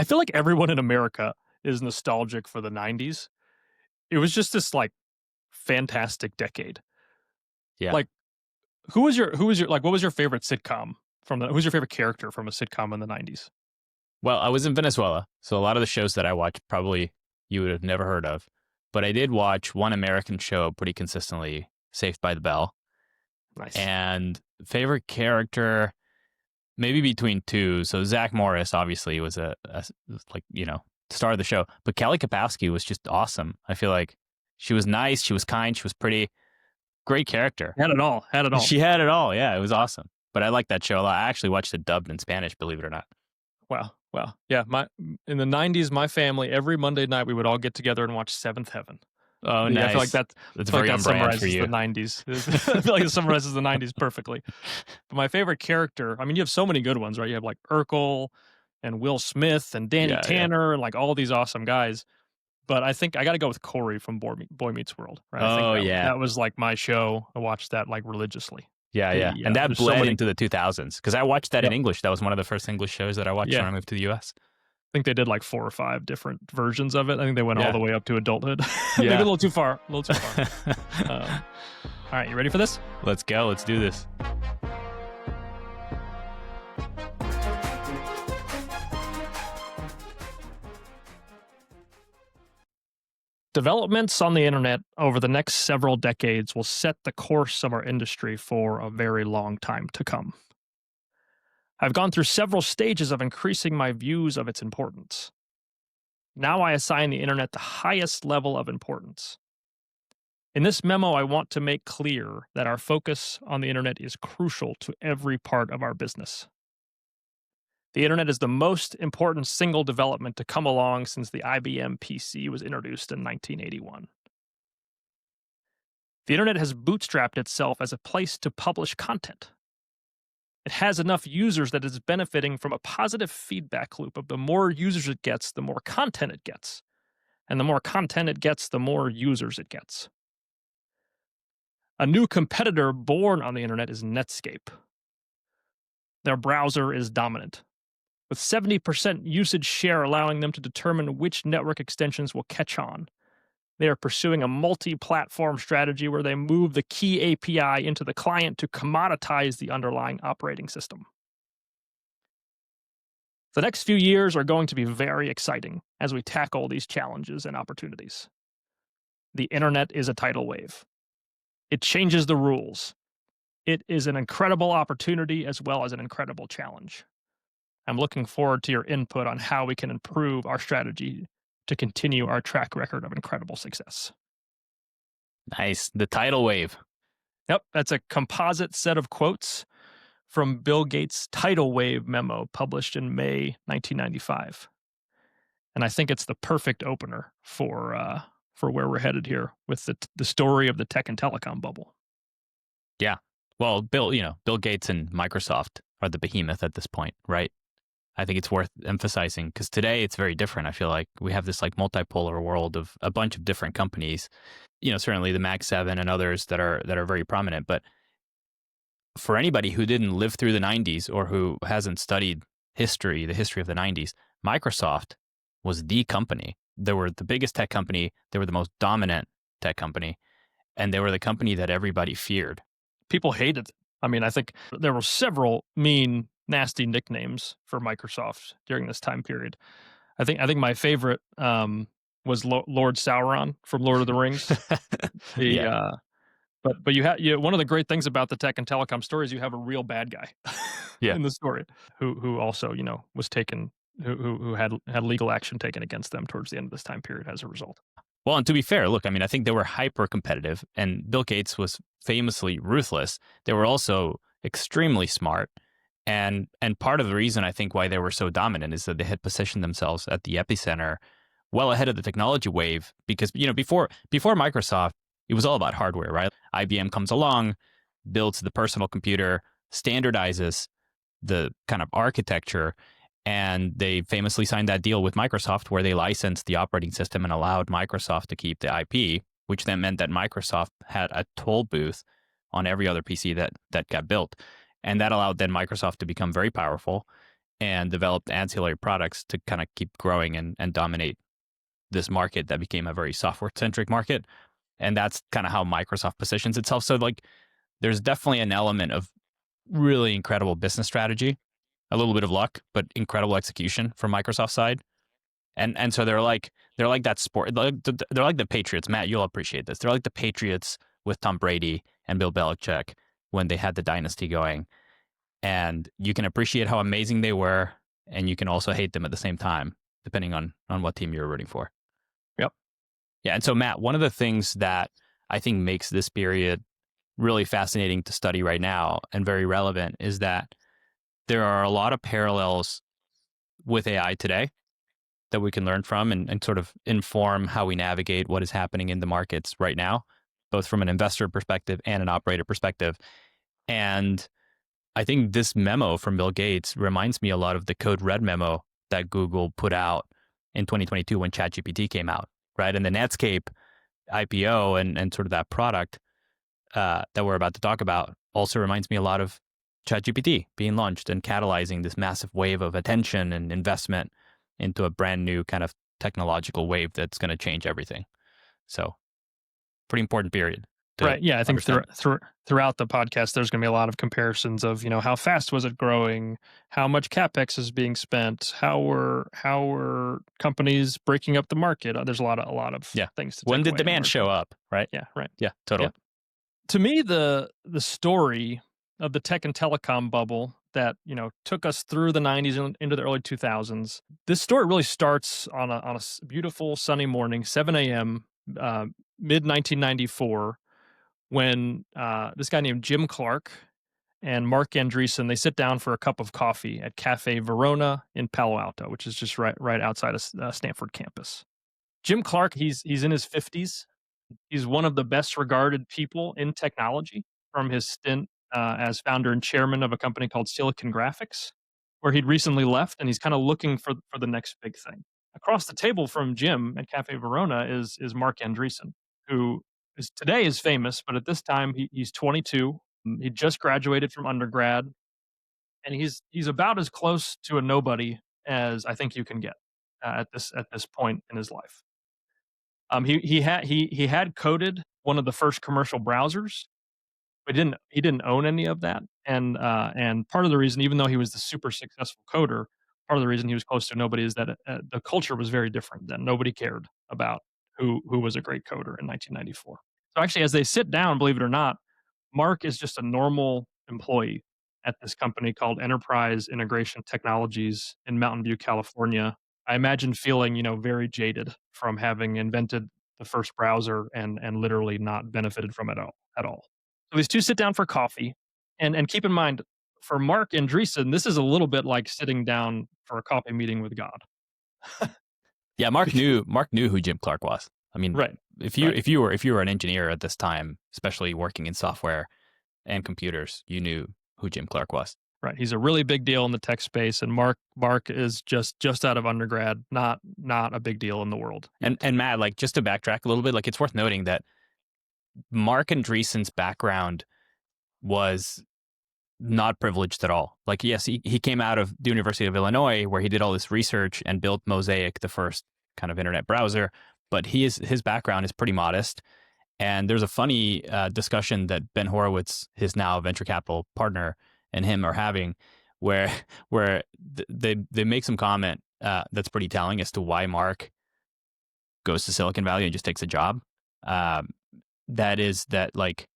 I feel like everyone in America is nostalgic for the 90s. It was just this, like, fantastic decade. Yeah. Like, like, what was your favorite sitcom who's your favorite character from a sitcom in the 90s? Well, I was in Venezuela, so a lot of the shows that I watched probably you would have never heard of. But I did watch one American show pretty consistently, Saved by the Bell. Nice. And favorite character, maybe between two. So Zach Morris obviously was like, star of the show. But Kelly Kapowski was just awesome. I feel like she was nice, she was kind, she was pretty. Great character. Had it all, had it all. She had it all. Yeah, it was awesome. But I like that show a lot. I actually watched it dubbed in Spanish, believe it or not. Wow, wow. Yeah, in the 90s, my family, every Monday night, we would all get together and watch Seventh Heaven. Oh, Yeah, nice. I feel like That's very on brand for you. the 90s. I feel like it summarizes the 90s perfectly. But my favorite character, I mean, you have so many good ones, right? You have like Urkel and Will Smith and Danny Yeah, Tanner and like all these awesome guys. But I think I got to go with Corey from Boy Meets World. Right? I think Oh, yeah. that was like my show. I watched that like religiously. Yeah, yeah. And that there's bled into the 2000s because I watched that in Yep. English. That was one of the first English shows that I watched Yeah. when I moved to the US. I think they did like 4 or 5 different versions of it. I think they went all Yeah. the way up to adulthood. Maybe a little too far. A little too far. All right, you ready for this? Let's go. Let's do this. Developments on the internet over the next several decades will set the course of our industry for a very long time to come. I've gone through several stages of increasing my views of its importance. Now I assign the internet the highest level of importance. In this memo, I want to make clear that our focus on the internet is crucial to every part of our business. The internet is the most important single development to come along since the IBM PC was introduced in 1981. The internet has bootstrapped itself as a place to publish content. It has enough users that it's benefiting from a positive feedback loop of the more users it gets, the more content it gets. And the more content it gets, the more users it gets. A new competitor born on the internet is Netscape. Their browser is dominant, with 70% usage share allowing them to determine which network extensions will catch on. They are pursuing a multi-platform strategy where they move the key API into the client to commoditize the underlying operating system. The next few years are going to be very exciting as we tackle these challenges and opportunities. The internet is a tidal wave. It changes the rules. It is an incredible opportunity as well as an incredible challenge. I'm looking forward to your input on how we can improve our strategy to continue our track record of incredible success. Nice. The tidal wave. Yep, that's a composite set of quotes from Bill Gates' tidal wave memo published in May 1995. And I think it's the perfect opener for where we're headed here with the story of the tech and telecom bubble. Yeah. Well, Bill Gates and Microsoft are the behemoth at this point, right? I think it's worth emphasizing because today it's very different. I feel like we have this like multipolar world of a bunch of different companies, certainly the Mag 7 and others that are very prominent. But for anybody who didn't live through the 90s or who hasn't studied the history of the 90s, Microsoft was the company. They were the biggest tech company. They were the most dominant tech company. And they were the company that everybody feared. People hated it. I mean, I think there were several mean, nasty nicknames for Microsoft during this time period. I think my favorite was Lord Sauron from Lord of the Rings. But you have one of the great things about the tech and telecom story is you have a real bad guy in the story who also was taken who had legal action taken against them towards the end of this time period as a result. Well, and to be fair, look, I mean, I think they were hyper competitive, and Bill Gates was famously ruthless. They were also extremely smart. And part of the reason I think why they were so dominant is that they had positioned themselves at the epicenter well ahead of the technology wave because, before Microsoft, it was all about hardware, right? IBM comes along, builds the personal computer, standardizes the kind of architecture, and they famously signed that deal with Microsoft where they licensed the operating system and allowed Microsoft to keep the IP, which then meant that Microsoft had a toll booth on every other PC that got built. And that allowed then Microsoft to become very powerful and developed ancillary products to kind of keep growing and dominate this market that became a very software centric market. And that's kind of how Microsoft positions itself. So like there's definitely an element of really incredible business strategy, a little bit of luck, but incredible execution from Microsoft's side. And so they're like that sport. They're like the Patriots. Matt, you'll appreciate this. They're like the Patriots with Tom Brady and Bill Belichick when they had the dynasty going. And you can appreciate how amazing they were, and you can also hate them at the same time, depending on what team you're rooting for. Yep. Yeah. And so, Matt, one of the things that I think makes this period really fascinating to study right now and very relevant is that there are a lot of parallels with AI today that we can learn from and sort of inform how we navigate what is happening in the markets right now, both from an investor perspective and an operator perspective. And I think this memo from Bill Gates reminds me a lot of the Code Red memo that Google put out in 2022 when ChatGPT came out, right? And the Netscape IPO and sort of that product that we're about to talk about also reminds me a lot of ChatGPT being launched and catalyzing this massive wave of attention and investment into a brand new kind of technological wave that's going to change everything. So, pretty important period. Right. Yeah. I think understand. throughout the podcast, there's going to be a lot of comparisons of, how fast was it growing? How much CapEx is being spent? How were companies breaking up the market? There's a lot of things to When take did away demand show up? Right. Yeah. Right. Yeah. Totally. Yeah. To me, the story of the tech and telecom bubble that took us through the 90s and into the early 2000s. This story really starts on a beautiful sunny morning, 7 a.m. Mid 1994, when this guy named Jim Clark and Marc Andreessen, they sit down for a cup of coffee at Cafe Verona in Palo Alto, which is just right outside of Stanford campus. Jim Clark, he's in his 50s. He's one of the best regarded people in technology from his stint as founder and chairman of a company called Silicon Graphics, where he'd recently left, and he's kind of looking for the next big thing. Across the table from Jim at Cafe Verona is Marc Andreessen, who today is famous, but at this time he's 22. He just graduated from undergrad, and he's about as close to a nobody as I think you can get at this point in his life. He had coded one of the first commercial browsers, but he didn't own any of that. And part of the reason, even though he was the super successful coder, part of the reason he was close to nobody is that the culture was very different then. Nobody cared about who was a great coder in 1994. So actually, as they sit down, believe it or not, Mark is just a normal employee at this company called Enterprise Integration Technologies in Mountain View, California. I imagine feeling, very jaded from having invented the first browser and literally not benefited from it at all. So these two sit down for coffee, and keep in mind, for Marc Andreessen, this is a little bit like sitting down for a coffee meeting with God. Yeah, Mark knew who Jim Clark was. I mean, right. If you were an engineer at this time, especially working in software and computers, you knew who Jim Clark was. Right. He's a really big deal in the tech space, and Mark is just out of undergrad, not a big deal in the world. And Matt, like, just to backtrack a little bit, like, it's worth noting that Marc Andreessen's background was not privileged at all. Like, yes, he came out of the University of Illinois, where he did all this research and built Mosaic, the first kind of internet browser. But his background is pretty modest. And there's a funny discussion that Ben Horowitz, his now venture capital partner, and him are having, where they make some comment that's pretty telling as to why Mark goes to Silicon Valley and just takes a job. That is that, like,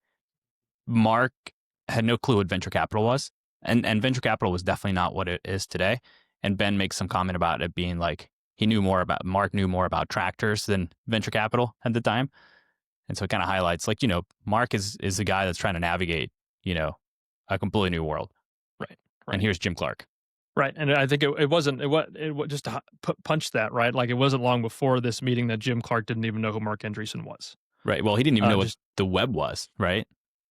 Mark had no clue what venture capital was, and venture capital was definitely not what it is today. And Ben makes some comment about it being like Mark knew more about tractors than venture capital at the time. And so it kind of highlights, like, Mark is the guy that's trying to navigate, a completely new world. Right. And here's Jim Clark. Right. And I think it wasn't just to punch that, right? Like, it wasn't long before this meeting that Jim Clark didn't even know who Marc Andreessen was. Right. Well, he didn't even know what the web was, right?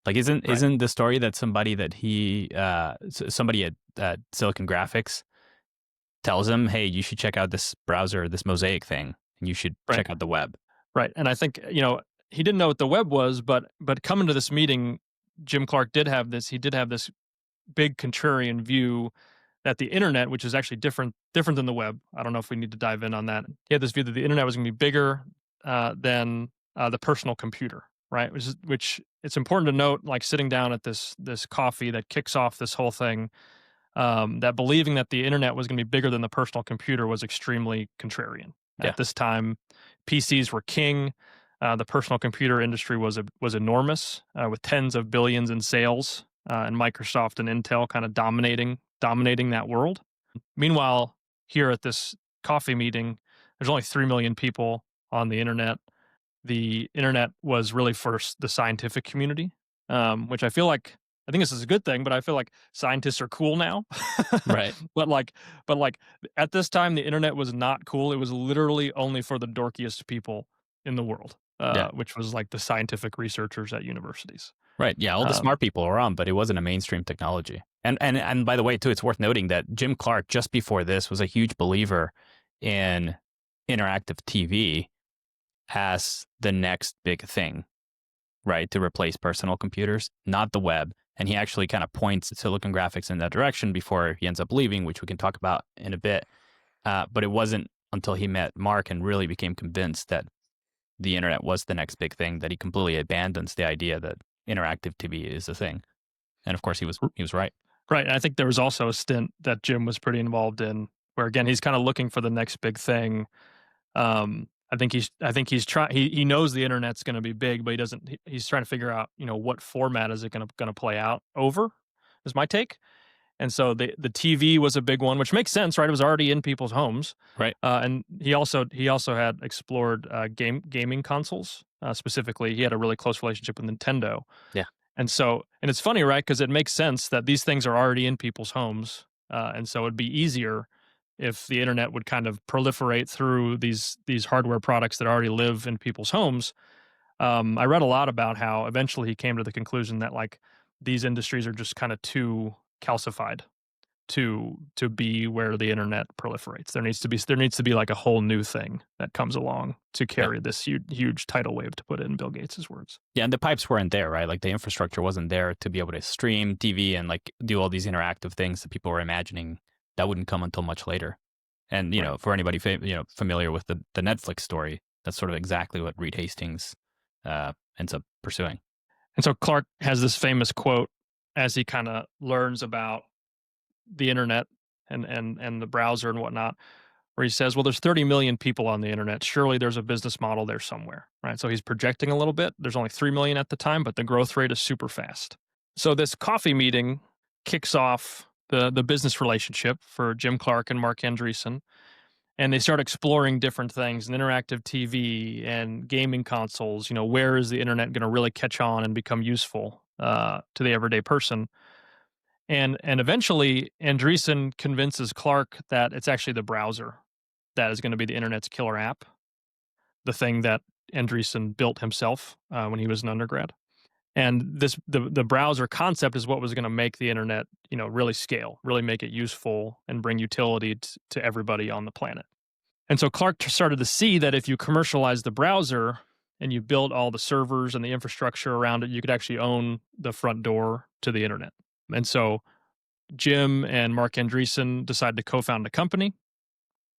Like, isn't the story that somebody at Silicon Graphics tells him, hey, you should check out this browser, this Mosaic thing, and you should check out the web. Right. And I think, he didn't know what the web was, but coming to this meeting, Jim Clark did have this big contrarian view that the internet, which is actually different than the web. I don't know if we need to dive in on that. He had this view that the internet was going to be bigger than the personal computer, right? Which it's important to note, like sitting down at this coffee that kicks off this whole thing, that believing that the internet was going to be bigger than the personal computer was extremely contrarian. Yeah. At this time, PCs were king. The personal computer industry was enormous, with tens of billions in sales, and Microsoft and Intel kind of dominating that world. Meanwhile, here at this coffee meeting, there's only 3 million people on the internet. The internet was really for the scientific community, which I think this is a good thing, but I feel like scientists are cool now. Right. but like at this time, the internet was not cool. It was literally only for the dorkiest people in the world, Yeah. which was like the scientific researchers at universities. Right. Yeah. All the Um, smart people were on, but it wasn't a mainstream technology. And by the way, too, it's worth noting that Jim Clark, just before this, was a huge believer in interactive TV as the next big thing, right? To replace personal computers, not the web. And he actually kind of points Silicon Graphics in that direction before he ends up leaving, which we can talk about in a bit. But it wasn't until he met Mark and really became convinced that the internet was the next big thing that he completely abandons the idea that interactive TV is a thing. And of course, he was right. Right. And I think there was also a stint that Jim was pretty involved in where again he's kind of looking for the next big thing. I think he's trying he knows the internet's going to be big, but he's trying to figure out, what format is it going to play out over, is my take. And so the TV was a big one, which makes sense, right? It was already in people's homes. Right. And he also had explored gaming consoles. Specifically, he had a really close relationship with Nintendo. Yeah. And it's funny, right? Because it makes sense that these things are already in people's homes, and so it'd be easier if the internet would kind of proliferate through these hardware products that already live in people's homes. I read a lot about how eventually he came to the conclusion that like these industries are just kind of too calcified to be where the internet proliferates. There needs to be like a whole new thing that comes along to carry this huge tidal wave, to put it in Bill Gates's words. Yeah. And the pipes weren't there, right? Like the infrastructure wasn't there to be able to stream TV and like do all these interactive things that people were imagining. That wouldn't come until much later. And, Right. for anybody, familiar with the Netflix story, that's sort of exactly what Reed Hastings ends up pursuing. And so Clark has this famous quote as he kind of learns about the internet and the browser and whatnot, where he says, well, there's 30 million people on the internet. Surely there's a business model there somewhere, right? So he's projecting a little bit. There's only 3 million at the time, but the growth rate is super fast. So this coffee meeting kicks off the business relationship for Jim Clark and Marc Andreessen. And they start exploring different things, and interactive TV and gaming consoles. Where is the internet going to really catch on and become useful to the everyday person? And eventually, Andreessen convinces Clark that it's actually the browser that is going to be the internet's killer app, the thing that Andreessen built himself when he was an undergrad. And the browser concept is what was going to make the internet, really scale, really make it useful and bring utility to everybody on the planet. And so Clark started to see that if you commercialize the browser and you build all the servers and the infrastructure around it, you could actually own the front door to the internet. And so Jim and Marc Andreessen decided to co-found a company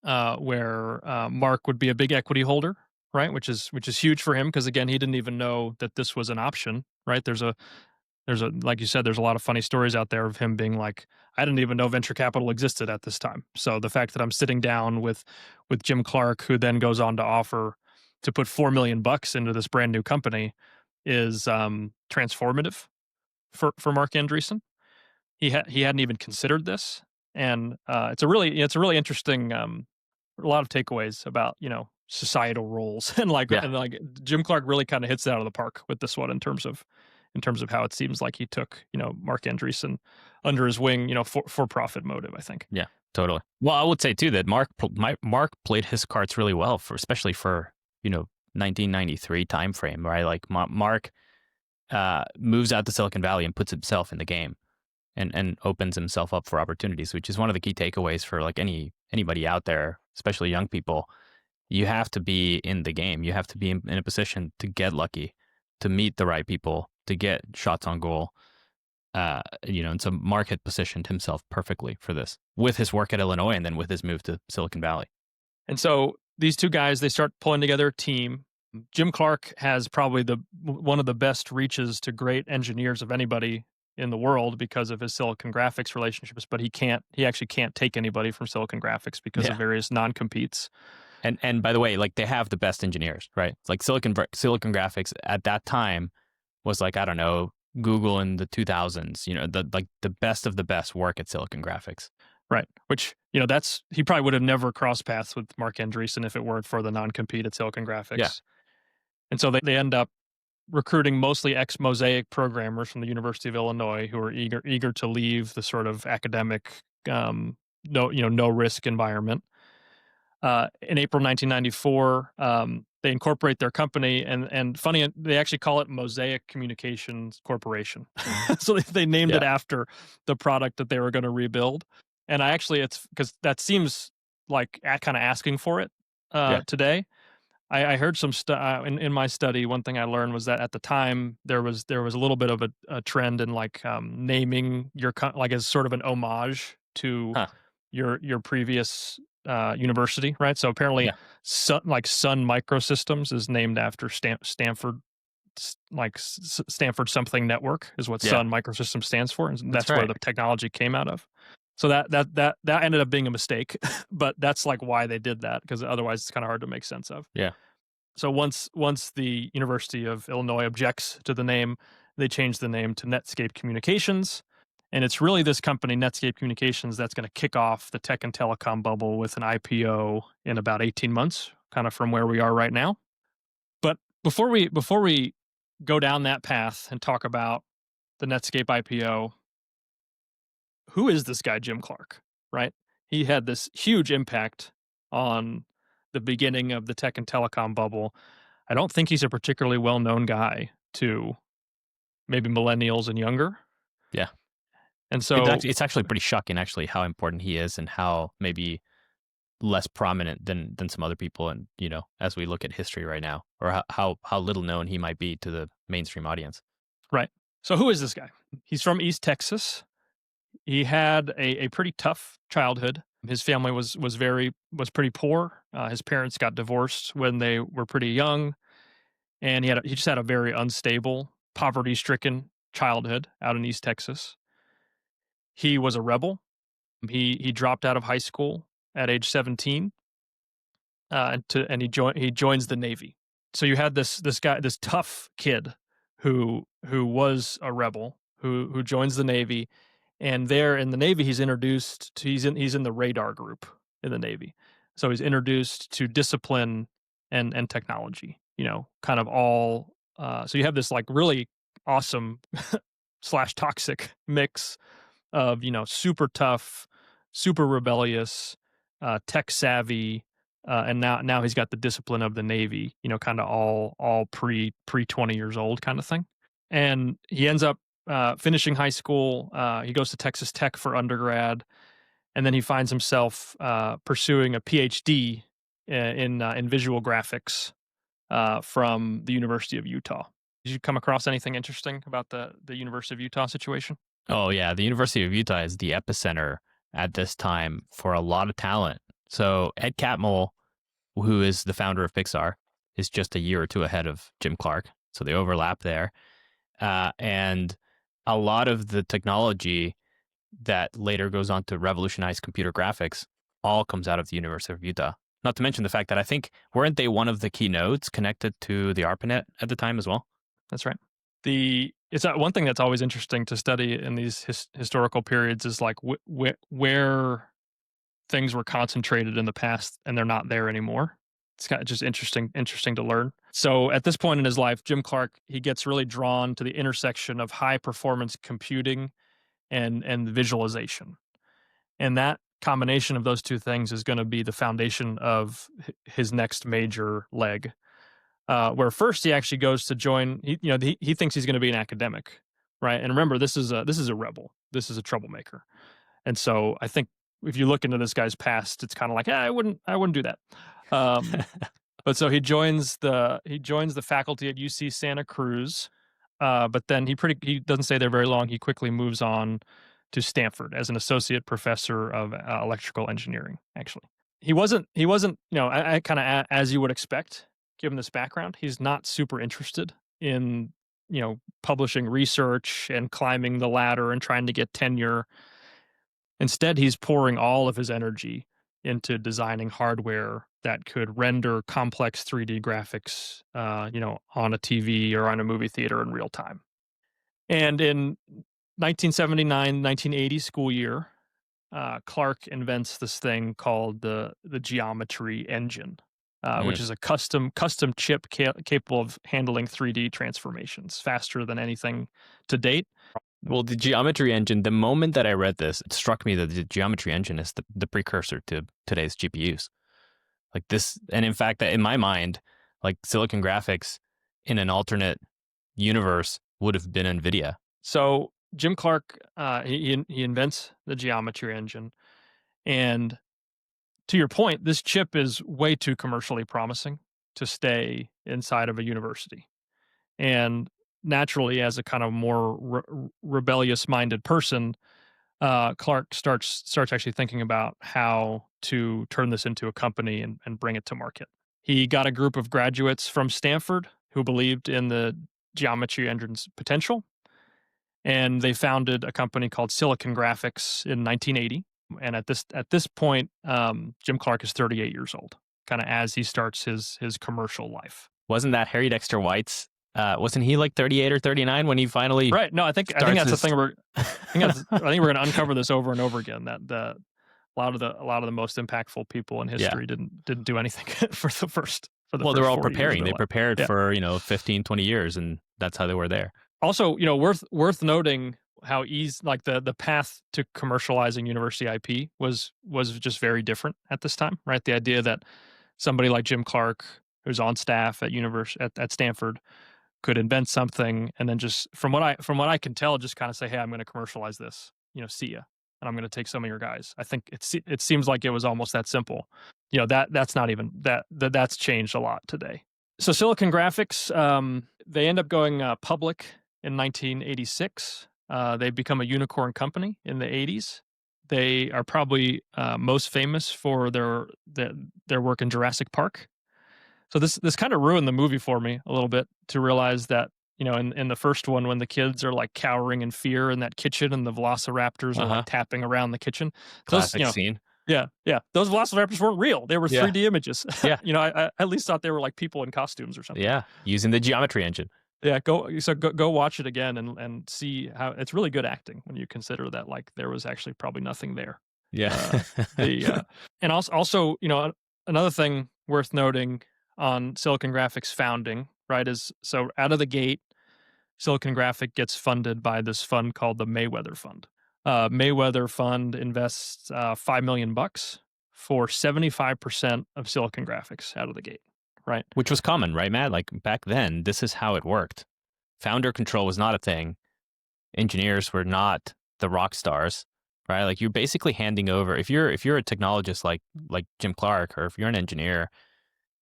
where Mark would be a big equity holder, right? Which is huge for him because again, he didn't even know that this was an option, right? There's a like you said, there's a lot of funny stories out there of him being like, I didn't even know venture capital existed at this time. So the fact that I'm sitting down with Jim Clark, who then goes on to offer to put $4 million into this brand new company, is transformative for Marc Andreessen. He hadn't even considered this, and it's a really interesting. A lot of takeaways about societal roles and like Jim Clark really kind of hits it out of the park with this one in terms of how it seems like he took Marc Andreessen under his wing for profit motive, I think. Yeah, totally. Well, I would say too that Mark played his cards really well especially for 1993 timeframe, right? Like Mark moves out to Silicon Valley and puts himself in the game and opens himself up for opportunities, which is one of the key takeaways for like anybody out there, especially young people. You have to be in the game. You have to be in a position to get lucky, to meet the right people, to get shots on goal. And so Mark had positioned himself perfectly for this with his work at Illinois and then with his move to Silicon Valley. And so these two guys, they start pulling together a team. Jim Clark has probably one of the best reaches to great engineers of anybody in the world because of his Silicon Graphics relationships, but he actually can't take anybody from Silicon Graphics because of various non-competes. And by the way, like, they have the best engineers, right? Like Silicon Graphics at that time was like, I don't know, Google in the 2000s, the best of the best work at Silicon Graphics. Right. Which, he probably would have never crossed paths with Marc Andreessen if it weren't for the non-compete at Silicon Graphics. Yeah. And so they end up recruiting mostly ex-Mosaic programmers from the University of Illinois who are eager to leave the sort of academic, no risk environment. In April 1994, they incorporate their company, and funny, they actually call it Mosaic Communications Corporation. So they named it after the product that they were going to rebuild. And it's because that seems like kind of asking for it today. I heard some in my study. One thing I learned was that at the time there was a little bit of a trend in like naming your like as sort of an homage to your previous university, right? So apparently, Sun Microsystems is named after Stanford, Stanford something network is what Sun Microsystems stands for, and that's where the technology came out of. So that ended up being a mistake, but that's like why they did that, because otherwise it's kind of hard to make sense of. Yeah. So once the University of Illinois objects to the name, they change the name to Netscape Communications. And it's really this company, Netscape Communications, that's going to kick off the tech and telecom bubble with an IPO in about 18 months, kind of from where we are right now. But before we go down that path and talk about the Netscape IPO, who is this guy, Jim Clark, right? He had this huge impact on the beginning of the tech and telecom bubble. I don't think he's a particularly well-known guy to maybe millennials and younger. Yeah. And so it's actually pretty shocking, actually, how important he is and how maybe less prominent than some other people. And, as we look at history right now, or how little known he might be to the mainstream audience. Right. So who is this guy? He's from East Texas. He had a pretty tough childhood. His family was pretty poor. His parents got divorced when they were pretty young, and he just had a very unstable, poverty-stricken childhood out in East Texas. He was a rebel. He dropped out of high school at age 17, and he joins the Navy. So you had this guy, this tough kid who was a rebel who joins the Navy. And there in the Navy, he's in the radar group in the Navy. So he's introduced to discipline and technology, kind of all. So you have this like really awesome / toxic mix of, super tough, super rebellious, tech savvy, and now he's got the discipline of the Navy, kind of all pre 20 years old kind of thing. And he ends up finishing high school. He goes to Texas Tech for undergrad, and then he finds himself pursuing a PhD in visual graphics from the University of Utah. Did you come across anything interesting about the University of Utah situation? Oh, yeah. The University of Utah is the epicenter at this time for a lot of talent. So Ed Catmull, who is the founder of Pixar, is just a year or two ahead of Jim Clark. So they overlap there. And a lot of the technology that later goes on to revolutionize computer graphics all comes out of the University of Utah. Not to mention the fact that I think, weren't they one of the key nodes connected to the ARPANET at the time as well? That's right. It's one thing that's always interesting to study in these historical periods is like where things were concentrated in the past and they're not there anymore. It's kind of just interesting to learn. So at this point in his life, Jim Clark, he gets really drawn to the intersection of high performance computing and visualization. And that combination of those two things is going to be the foundation of his next major leg. Where first he actually goes to join, he thinks he's going to be an academic, right? And remember, this is a rebel. This is a troublemaker. And so I think if you look into this guy's past, it's kind of like, I wouldn't do that. But so he joins the faculty at UC Santa Cruz. but then he doesn't stay there very long. He quickly moves on to Stanford as an associate professor of electrical engineering. Actually, he wasn't I kind of as you would expect given this background. He's not super interested in publishing research and climbing the ladder and trying to get tenure. Instead, he's pouring all of his energy into designing hardware that could render complex 3D graphics, on a TV or on a movie theater in real time. And in 1979, 1980 school year, Clark invents this thing called the geometry engine, which Mm. is a custom chip capable of handling 3D transformations faster than anything to date. Well, the geometry engine, the moment that I read this, it struck me that the geometry engine is the precursor to today's GPUs. Like this, and in fact, in my mind, like silicon graphics in an alternate universe would have been NVIDIA. So Jim Clark, he invents the geometry engine, and to your point, this chip is way too commercially promising to stay inside of a university. And naturally, as a kind of more rebellious-minded person, Clark starts actually thinking about how to turn this into a company and bring it to market. He got a group of graduates from Stanford who believed in the geometry engine's potential, and they founded a company called Silicon Graphics in 1980. And at this point, Jim Clark is 38 years old, kind of as he starts his commercial life. Wasn't that Harry Dexter White's? Wasn't he like 38 or 39 when he finally? Right. No, I think that's the thing I think we're going to uncover this over and over again. That a lot of the most impactful people in history didn't do anything for the first. Well, they were all preparing. They life. prepared for 15, 20 years, and that's how they were there. Also, worth noting how easy, like the path to commercializing university IP was just very different at this time, right? The idea that somebody like Jim Clark, who's on staff at Stanford, could invent something and then just from what I can tell, just kind of say, hey, I'm going to commercialize this, see ya, and I'm going to take some of your guys. I think it seems like it was almost that simple. That's not even that's changed a lot today. So Silicon Graphics, they end up going public in 1986. They become a unicorn company in the 80s. They are probably most famous for their work in Jurassic Park. So this kind of ruined the movie for me a little bit to realize that, in the first one, when the kids are like cowering in fear in that kitchen and the velociraptors are like tapping around the kitchen. Classic scene. Yeah. Those velociraptors weren't real. They were 3D images. Yeah. I at least thought they were like people in costumes or something. Yeah, using the geometry engine. Yeah, go watch it again and see how it's really good acting when you consider that like there was actually probably nothing there. Yeah. And also, another thing worth noting on Silicon Graphics founding, right, is so out of the gate, Silicon Graphic gets funded by this fund called the Mayweather Fund. Mayweather Fund invests $5 million for 75% of Silicon Graphics out of the gate, right? Which was common, right, Matt? Like back then, this is how it worked. Founder control was not a thing. Engineers were not the rock stars, right? Like you're basically handing over. If you're a technologist like Jim Clark, or if you're an engineer,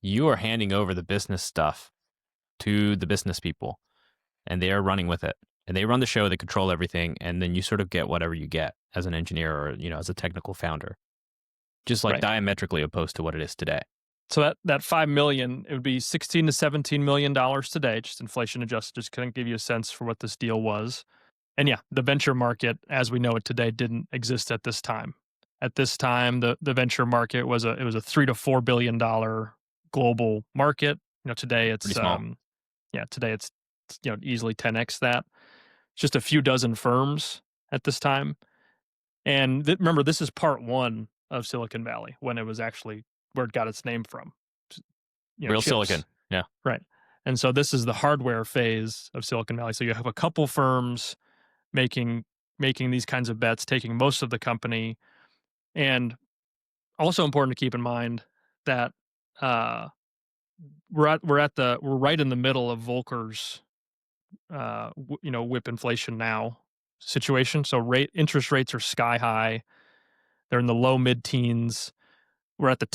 you are handing over the business stuff to the business people, and they are running with it. And they run the show, they control everything, and then you sort of get whatever you get as an engineer or, as a technical founder. Just like diametrically opposed to what it is today. So that $5 million, it would be $16 to $17 million today, just inflation adjusted, just kind of give you a sense for what this deal was. And yeah, the venture market, as we know it today, didn't exist at this time. At this time, the venture market was a $3 to $4 billion global market. Today it's today it's easily 10x that. Just a few dozen firms at this time. And remember, this is part one of Silicon Valley, when it was actually where it got its name from. Real chips. silicon. Yeah. Right. And so this is the hardware phase of Silicon Valley. So you have a couple firms making these kinds of bets, taking most of the company. And also important to keep in mind that we're right in the middle of Volcker's whip inflation now situation. So interest rates are sky high. They're in the low mid-teens. We're at the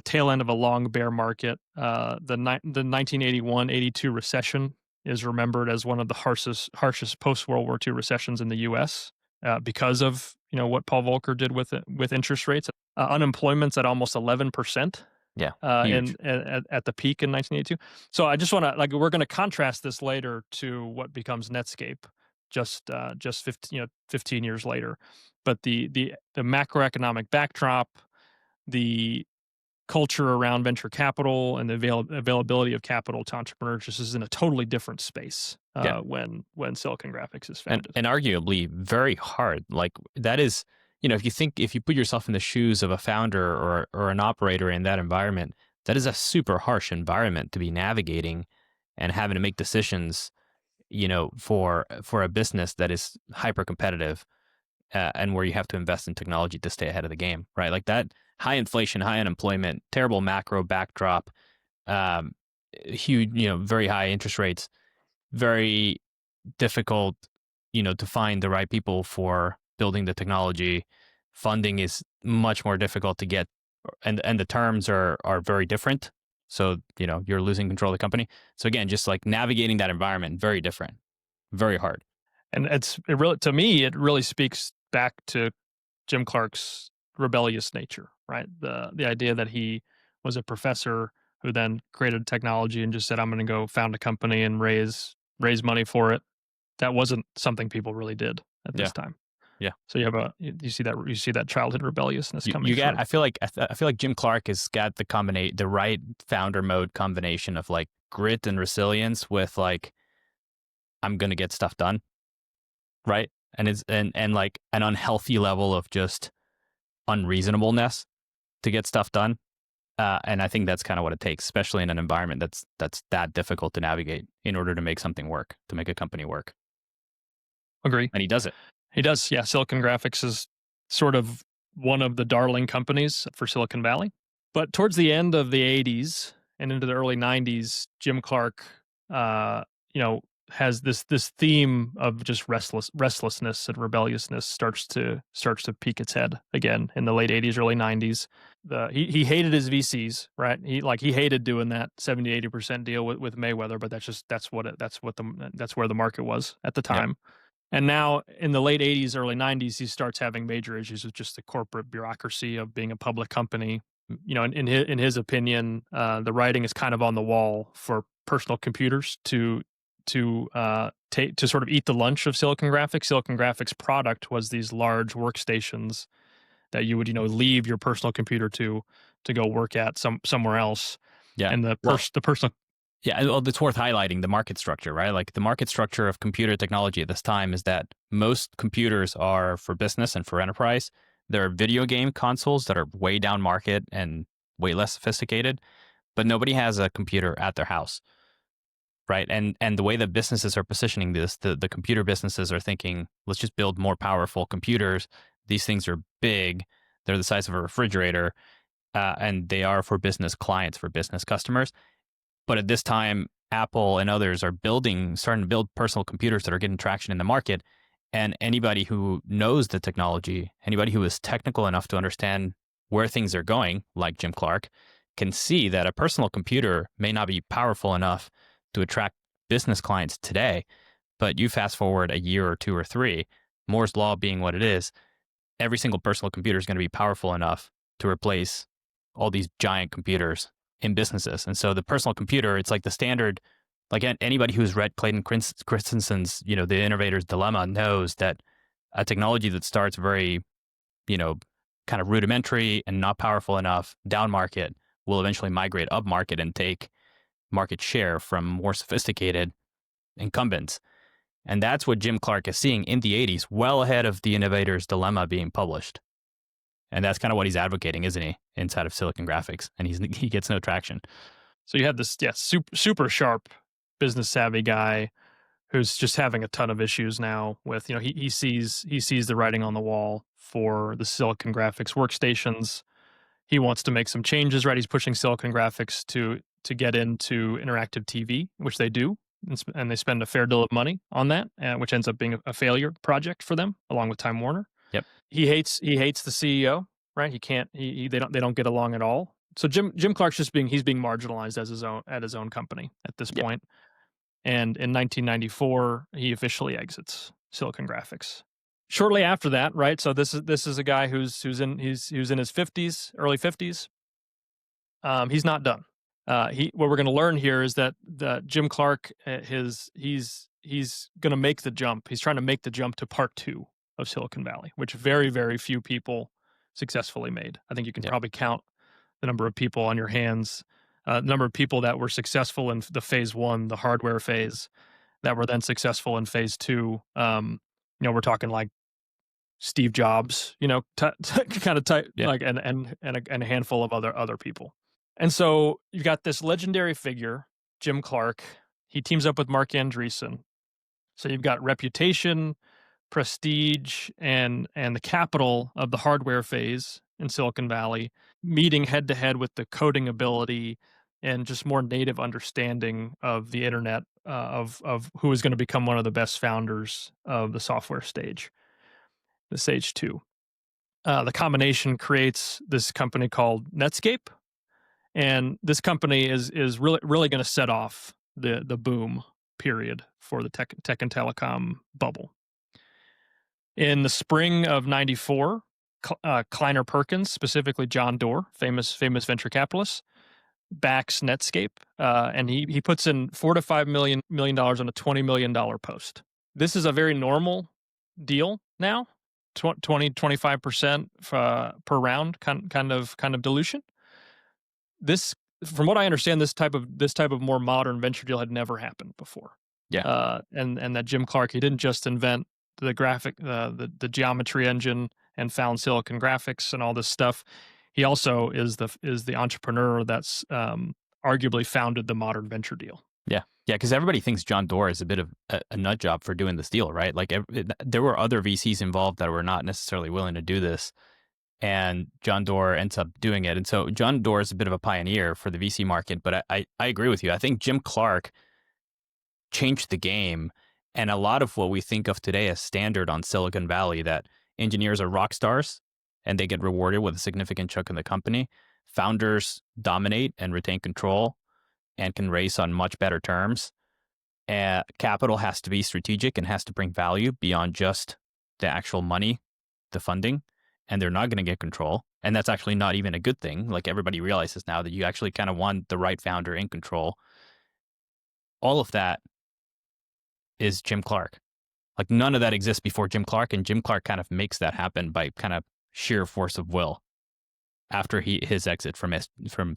tail end of a long bear market. The 1981-82 recession is remembered as one of the harshest post World War II recessions in the U.S. Because of what Paul Volcker did with interest rates. Unemployment's at almost 11%. Yeah, In huge. at the peak in 1982. So I just want to we're going to contrast this later to what becomes Netscape, just 15 years later. But the macroeconomic backdrop, the culture around venture capital, and the availability of capital to entrepreneurs just is in a totally different space Yeah, when Silicon Graphics is and founded. arguably very hard. Like that is, if you put yourself in the shoes of a founder or an operator in that environment, that is a super harsh environment to be navigating and having to make decisions, for a business that is hyper competitive, and where you have to invest in technology to stay ahead of the game, right? Like that high inflation, high unemployment, terrible macro backdrop, um, huge, very high interest rates, very difficult, to find the right people for building the technology. Funding is much more difficult to get, and the terms are very different. So, you're losing control of the company. So again, just like navigating that environment, very different, very hard. And it really, to me, it really speaks back to Jim Clark's rebellious nature, right? The idea that he was a professor who then created technology and just said, "I'm going to go found a company and raise money for it." That wasn't something people really did at this Yeah. time. Yeah. So you see that childhood rebelliousness coming You get, through. I feel like Jim Clark has got the right founder mode combination of like grit and resilience with like, I'm going to get stuff done. Right. And like an unhealthy level of just unreasonableness to get stuff done. And I think that's kind of what it takes, especially in an environment that's that difficult to navigate in order to make something work, to make a company work. Agree. And he does it. He does. Yeah. Silicon Graphics is sort of one of the darling companies for Silicon Valley. But towards the end of the 80s and into the early 90s, Jim Clark, uh, has this theme of just restlessness and rebelliousness starts to peek its head again in the late 80s, early 90s. He hated his VCs, right? He hated doing that 70-80% deal with Mayweather, but that's where the market was at the Yep. time. And now in the late 80s, early 90s, he starts having major issues with just the corporate bureaucracy of being a public company. In his opinion, the writing is kind of on the wall for personal computers to sort of eat the lunch of Silicon Graphics. Silicon Graphics product was these large workstations that you would leave your personal computer to go work at somewhere else. Yeah. And Well, the personal yeah. Well, it's worth highlighting the market structure, right? Like the market structure of computer technology at this time is that most computers are for business and for enterprise. There are video game consoles that are way down market and way less sophisticated, but nobody has a computer at their house. Right. And the way that businesses are positioning this, the computer businesses are thinking, let's just build more powerful computers. These things are big. They're the size of a refrigerator. And they are for business clients, for business customers. But at this time, Apple and others are starting to build personal computers that are getting traction in the market. And anybody who knows the technology, anybody who is technical enough to understand where things are going, like Jim Clark, can see that a personal computer may not be powerful enough to attract business clients today. But you fast forward a year or two or three, Moore's law being what it is, every single personal computer is going to be powerful enough to replace all these giant computers in businesses. And so the personal computer, it's like the standard, like anybody who's read Clayton Christensen's, The Innovator's Dilemma knows that a technology that starts very, kind of rudimentary and not powerful enough down market will eventually migrate up market and take market share from more sophisticated incumbents. And that's what Jim Clark is seeing in the 80s, well ahead of The Innovator's Dilemma being published. And that's kind of what he's advocating, isn't he, inside of Silicon Graphics? And he gets no traction. So you have this, super sharp, business savvy guy who's just having a ton of issues now with, he sees the writing on the wall for the Silicon Graphics workstations. He wants to make some changes, right? He's pushing Silicon Graphics to get into interactive TV, which they do, and they spend a fair deal of money on that, which ends up being a failure project for them, along with Time Warner. Yep. He hates the CEO, right? They don't get along at all. So Jim Clark's he's being marginalized as his own company at this Yep. point. And in 1994, he officially exits Silicon Graphics. Shortly after that, right? So this is a guy who's in his 50s, early 50s. He's not done. What we're going to learn here is that Jim Clark, he's going to make the jump. He's trying to make the jump to part 2 of Silicon Valley, which very, very few people successfully made. I think you can probably count the number of people on your hands, the number of people that were successful in the phase 1, the hardware phase, that were then successful in phase 2. We're talking like Steve Jobs, kind of type, like, and a handful of other people. And so you've got this legendary figure, Jim Clark. He teams up with Marc Andreessen. So you've got reputation, prestige, and the capital of the hardware phase in Silicon Valley meeting head to head with the coding ability and just more native understanding of the internet, of who is going to become one of the best founders of the software stage, the stage 2. The combination creates this company called Netscape. And this company is really going to set off the boom period for the tech and telecom bubble. In the spring of '94, Kleiner Perkins, specifically John Doerr, famous venture capitalist, backs Netscape, and he puts in $4 to $5 million on a $20 million post. This is a very normal deal now, 20-25% per round, kind of dilution. This, from what I understand, this type of more modern venture deal had never happened before. And that Jim Clark, he didn't just invent the the geometry engine and found Silicon Graphics and all this stuff. He also is the entrepreneur that's arguably founded the modern venture deal. Yeah, because everybody thinks John Doerr is a bit of a nut job for doing this deal, right? Like there were other VCs involved that were not necessarily willing to do this. And John Doerr ends up doing it. And so John Doerr is a bit of a pioneer for the VC market, but I agree with you. I think Jim Clark changed the game. And a lot of what we think of today as standard on Silicon Valley, that engineers are rock stars and they get rewarded with a significant chunk of the company. Founders dominate and retain control and can race on much better terms. Capital has to be strategic and has to bring value beyond just the actual money, the funding. And they're not going to get control. And that's actually not even a good thing. Like, everybody realizes now that you actually kind of want the right founder in control. All of that is Jim Clark. Like, none of that exists before Jim Clark, and Jim Clark kind of makes that happen by kind of sheer force of will after his exit from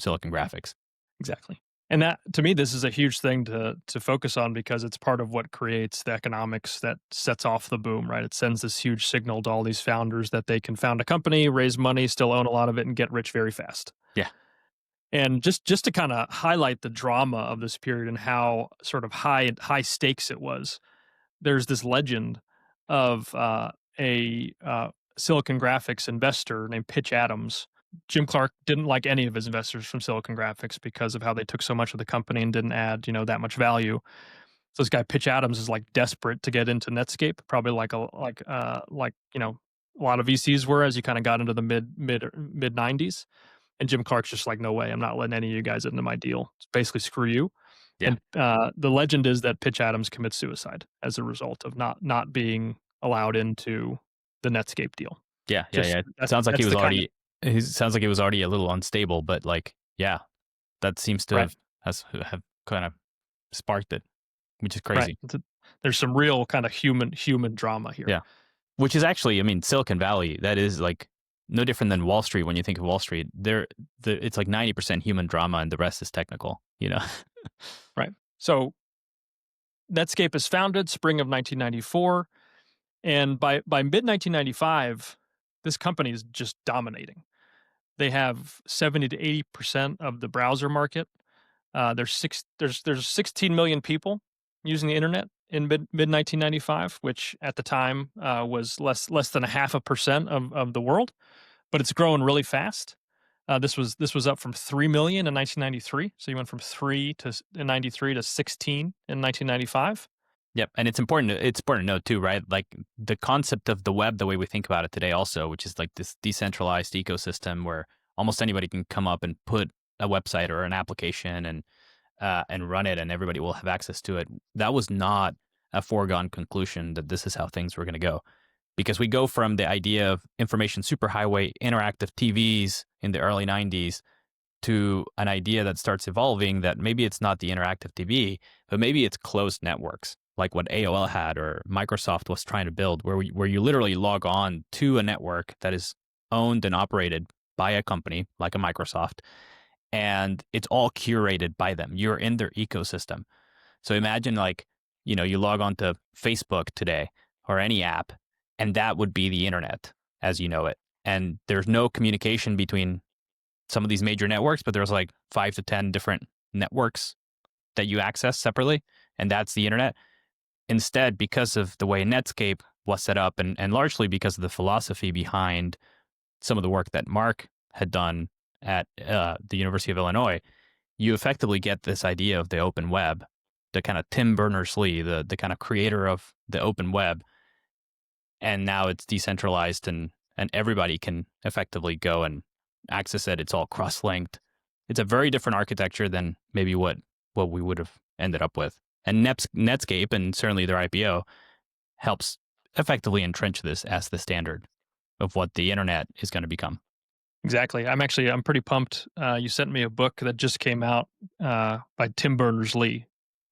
Silicon Graphics. Exactly. And that, to me, this is a huge thing to focus on, because it's part of what creates the economics that sets off the boom, right? It sends this huge signal to all these founders that they can found a company, raise money, still own a lot of it, and get rich very fast. Yeah. And just to kind of highlight the drama of this period and how sort of high stakes it was, there's this legend of a Silicon Graphics investor named Pitch Adams. Jim Clark didn't like any of his investors from Silicon Graphics because of how they took so much of the company and didn't add, that much value. So this guy Pitch Adams is like desperate to get into Netscape, probably like a lot of VCs were as you kind of got into the mid 90s. And Jim Clark's just like, no way, I'm not letting any of you guys into my deal. It's basically screw you. Yeah. And the legend is that Pitch Adams commits suicide as a result of not being allowed into the Netscape deal. Yeah. It sounds like he was already. It sounds like it was already a little unstable, but that seems to have kind of sparked it, which is crazy. Right. There's some real kind of human drama here. Yeah, which is actually, Silicon Valley, that is like no different than Wall Street. When you think of Wall Street, it's like 90% human drama and the rest is technical. Right. So Netscape is founded spring of 1994, and by mid 1995, this company is just dominating. They have 70 to 80% of the browser market. There's 16 million people using the internet in mid 1995, which at the time was less than 0.5% of the world, but it's growing really fast. This was up from 3 million in 1993, so you went from 3 in 93 to 16 in 1995. Yep, and it's important to note too, right? Like the concept of the web, the way we think about it today, also, which is like this decentralized ecosystem where almost anybody can come up and put a website or an application, and and run it, and everybody will have access to it. That was not a foregone conclusion that this is how things were going to go, because we go from the idea of information superhighway, interactive TVs in the early 90s to an idea that starts evolving that maybe it's not the interactive TV, but maybe it's closed networks, like what AOL had or Microsoft was trying to build, where you literally log on to a network that is owned and operated by a company like a Microsoft, and it's all curated by them. You're in their ecosystem. So imagine you log on to Facebook today or any app, and that would be the internet as you know it. And there's no communication between some of these major networks, but there's like 5 to 10 different networks that you access separately, and that's the internet. Instead, because of the way Netscape was set up, and largely because of the philosophy behind some of the work that Marc had done at the University of Illinois, you effectively get this idea of the open web, the kind of Tim Berners-Lee, the kind of creator of the open web. And now it's decentralized, and everybody can effectively go and access it. It's all cross-linked. It's a very different architecture than maybe what we would have ended up with. And Netscape, and certainly their IPO, helps effectively entrench this as the standard of what the internet is going to become. Exactly. I'm pretty pumped. You sent me a book that just came out by Tim Berners-Lee,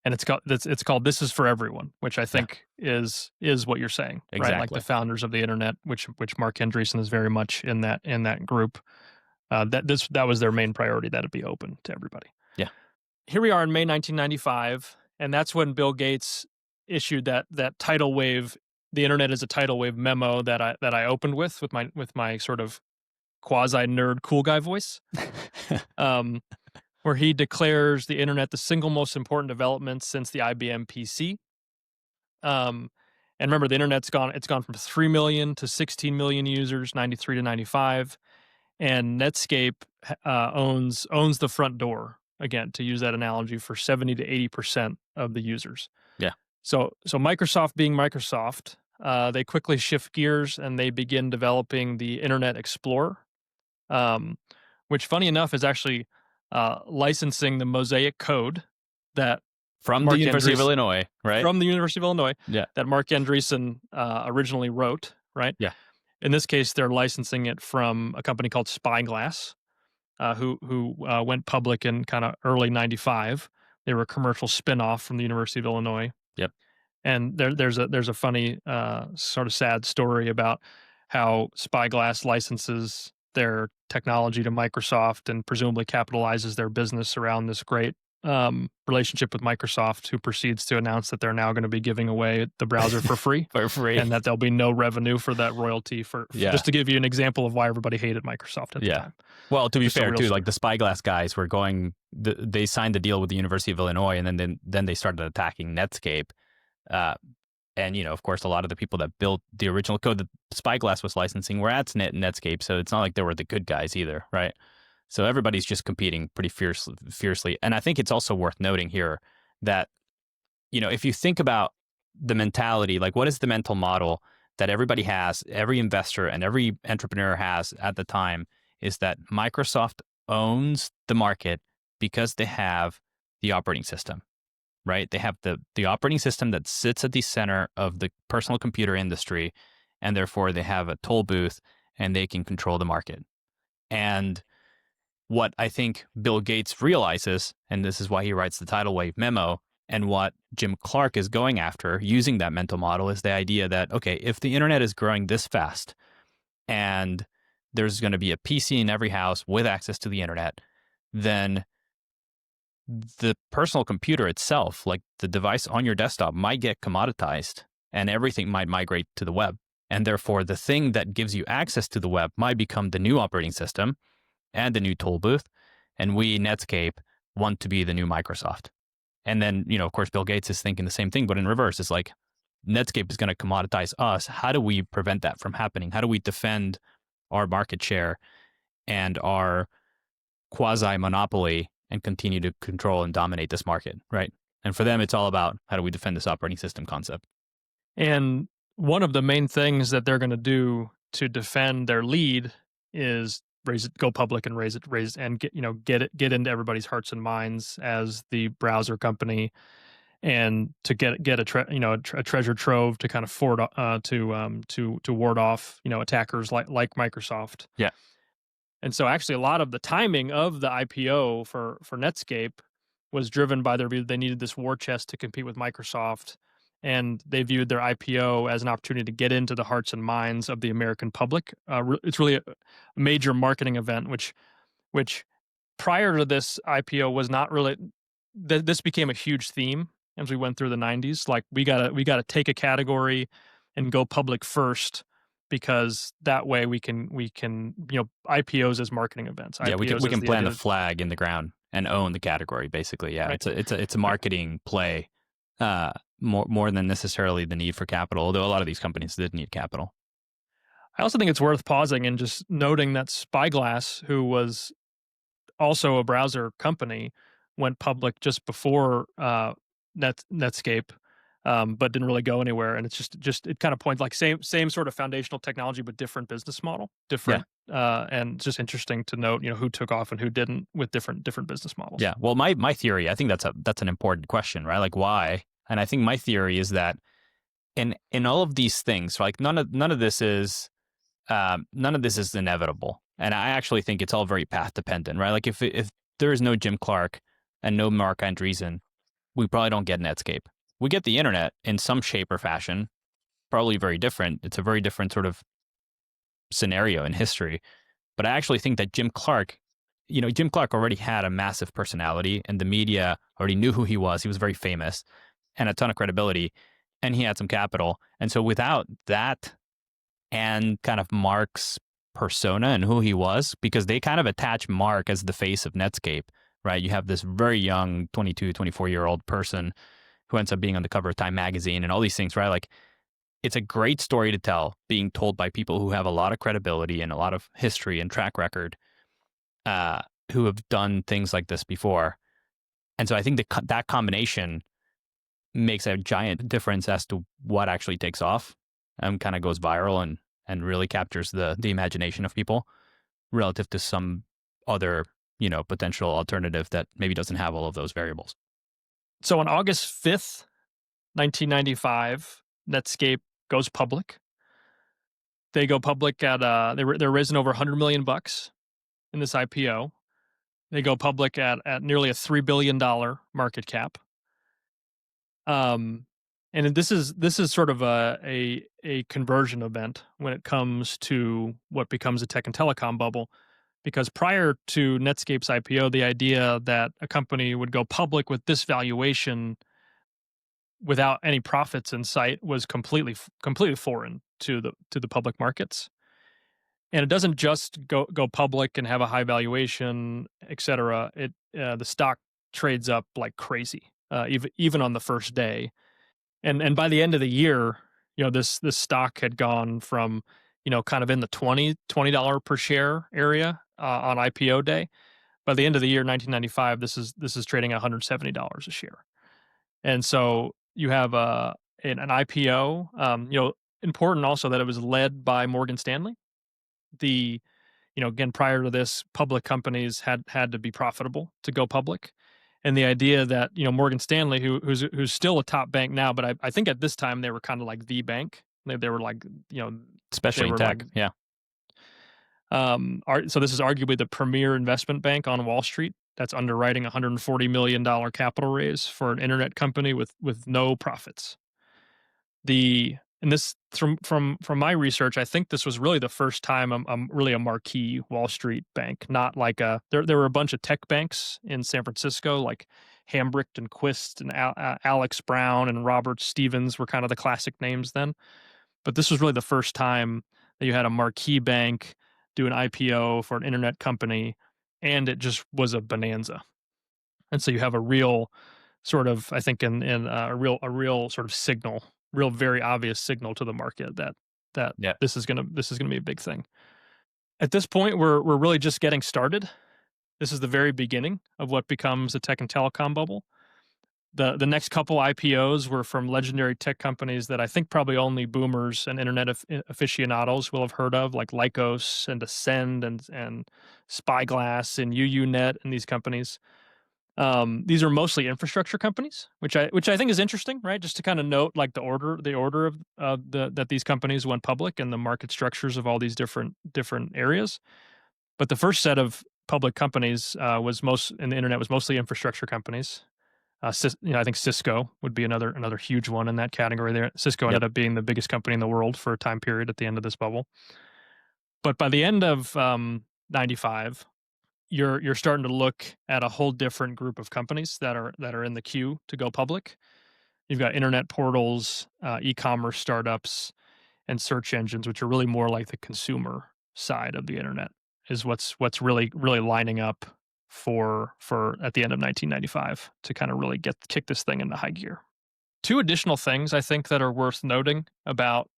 and it's called "This Is for Everyone," which I think is what you're saying, Exactly. right? Like the founders of the internet, which Marc Andreessen is very much in that group. That was their main priority, that it be open to everybody. Yeah. Here we are in May 1995, and that's when Bill Gates issued that tidal wave. The internet is a tidal wave memo that I opened with my sort of quasi nerd cool guy voice, where he declares the internet the single most important development since the IBM PC. And remember, the internet's gone from 3 million to 16 million users, 93 to 95. And Netscape owns the front door, again, to use that analogy, for 70 to 80% of the users. Yeah. So Microsoft being Microsoft, they quickly shift gears and they begin developing the Internet Explorer, which, funny enough, is actually licensing the Mosaic code that from the University of Illinois, right? From the University of Illinois, yeah, that Marc Andreessen originally wrote, right? Yeah. In this case, they're licensing it from a company called Spyglass, who went public in kind of early '95. They were a commercial spinoff from the University of Illinois. Yep. And there's a funny sort of sad story about how Spyglass licenses their technology to Microsoft and presumably capitalizes their business around this great relationship with Microsoft, who proceeds to announce that they're now going to be giving away the browser for free. And that there'll be no revenue for that royalty just to give you an example of why everybody hated Microsoft at the time. Well, to be Just a fair real too, story. like the Spyglass guys were they signed the deal with the University of Illinois, and then they started attacking Netscape. And of course, a lot of the people that built the original code that Spyglass was licensing were at Netscape, so it's not like they were the good guys either, right? So everybody's just competing pretty fiercely. And I think it's also worth noting here that, if you think about the mentality, like what is the mental model that everybody has, every investor and every entrepreneur has at the time, is that Microsoft owns the market because they have the operating system, right? They have the operating system that sits at the center of the personal computer industry, and therefore they have a toll booth and they can control the market. And what I think Bill Gates realizes, and this is why he writes the tidal wave memo, and what Jim Clark is going after using that mental model, is the idea that, okay, if the internet is growing this fast and there's going to be a PC in every house with access to the internet, then the personal computer itself, like the device on your desktop, might get commoditized and everything might migrate to the web. And therefore, the thing that gives you access to the web might become the new operating system and the new toll booth. And we, Netscape, want to be the new Microsoft. And then, of course, Bill Gates is thinking the same thing, but in reverse. It's like Netscape is going to commoditize us. How do we prevent that from happening? How do we defend our market share and our quasi-monopoly and continue to control and dominate this market, right? And for them, it's all about how do we defend this operating system concept. And one of the main things that they're going to do to defend their lead is raise it, go public and raise and get into everybody's hearts and minds as the browser company, and to get a treasure trove to kind of to ward off attackers like Microsoft. Yeah. And so actually a lot of the timing of the IPO for Netscape was driven by their view that they needed this war chest to compete with Microsoft, and they viewed their IPO as an opportunity to get into the hearts and minds of the American public. It's really a major marketing event, which prior to this IPO was not really. This became a huge theme as we went through the '90s. Like we gotta take a category and go public first, because that way we can IPOs as marketing events. Yeah, we can IPOs we as can the plant idea the flag in the ground and own the category. Basically, yeah, right. it's a marketing play, more than necessarily the need for capital. Although a lot of these companies did need capital. I also think it's worth pausing and just noting that Spyglass, who was also a browser company, went public just before Netscape, but didn't really go anywhere. And it's just it kind of points like same sort of foundational technology, but different business model, Yeah, different. And it's just interesting to note, who took off and who didn't with different business models. yeah. Well, my theory, I think that's an important question, right? Like why? And I think my theory is that in all of these things, like none of this is inevitable, and I actually think it's all very path dependent, right? Like if there is no Jim Clark and no Marc Andreessen, we probably don't get Netscape. We get the internet in some shape or fashion, probably very different. It's a very different sort of scenario in history. But I actually think that Jim Clark already had a massive personality, and the media already knew who he was. He was very famous and a ton of credibility, and he had some capital. And so without that and kind of Mark's persona and who he was, because they kind of attach Mark as the face of Netscape, right? You have this very young 22, 24-year-old person who ends up being on the cover of Time magazine and all these things, right? Like it's a great story to tell, being told by people who have a lot of credibility and a lot of history and track record, who have done things like this before. And so I think that combination makes a giant difference as to what actually takes off and kind of goes viral and really captures the imagination of people relative to some other, potential alternative that maybe doesn't have all of those variables. So on August 5th, 1995, Netscape goes public. They go public at they're raising over $100 million in this IPO. They go public at nearly a $3 billion market cap. And this is sort of a conversion event when it comes to what becomes a tech and telecom bubble, because prior to Netscape's IPO, the idea that a company would go public with this valuation without any profits in sight was completely foreign to the public markets. And it doesn't just go public and have a high valuation, et cetera. The stock trades up like crazy, even on the first day. And by the end of the year, this stock had gone from, kind of in the $20 per share area on IPO day. By the end of the year, 1995, this is trading at $170 a share. And so you have an IPO. Important also that it was led by Morgan Stanley. Again, prior to this, public companies had to be profitable to go public. And the idea that, Morgan Stanley, who's still a top bank now, but I think at this time they were kind of like the bank. They were like, Especially in tech. like, Yeah. so this is arguably the premier investment bank on Wall Street that's underwriting $140 million capital raise for an internet company with no profits. And this from my research, I think this was really the first time really a marquee Wall Street bank, not like there were a bunch of tech banks in San Francisco, like Hambricht and Quist and Alex Brown and Robert Stevens were kind of the classic names then. But this was really the first time that you had a marquee bank do an IPO for an internet company, and it just was a bonanza. And so you have a real sort of, I think, in a real sort of signal, real very obvious signal to the market that Yeah. this is gonna be a big thing. At this point, we're really just getting started. This is the very beginning of what becomes a tech and telecom bubble. The next couple IPOs were from legendary tech companies that I think probably only boomers and internet aficionados will have heard of, like Lycos and Ascend and Spyglass and UUNet and these companies. These are mostly infrastructure companies, which I think is interesting, right? Just to kind of note like the order of that these companies went public and the market structures of all these different areas. But the first set of public companies was most in the internet was mostly infrastructure companies. I think Cisco would be another huge one in that category. There, Cisco Yep. ended up being the biggest company in the world for a time period at the end of this bubble. But by the end of '95, you're starting to look at a whole different group of companies that are in the queue to go public. You've got internet portals, e-commerce startups, and search engines, which are really more like the consumer side of the internet, is what's really lining up for at the end of 1995 to kind of really kick this thing into high gear. Two additional things I think that are worth noting about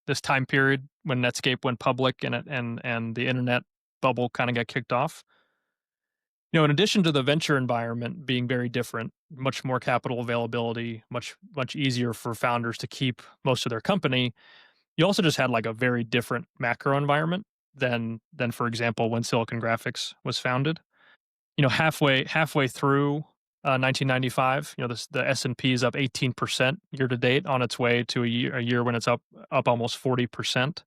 this time period when Netscape went public and the internet bubble kind of got kicked off. In addition to the venture environment being very different, much more capital availability, much easier for founders to keep most of their company, you also just had like a very different macro environment than for example when Silicon Graphics was founded. Halfway through 1995, the S&P is up 18% year to date on its way to a year when it's up almost 40%.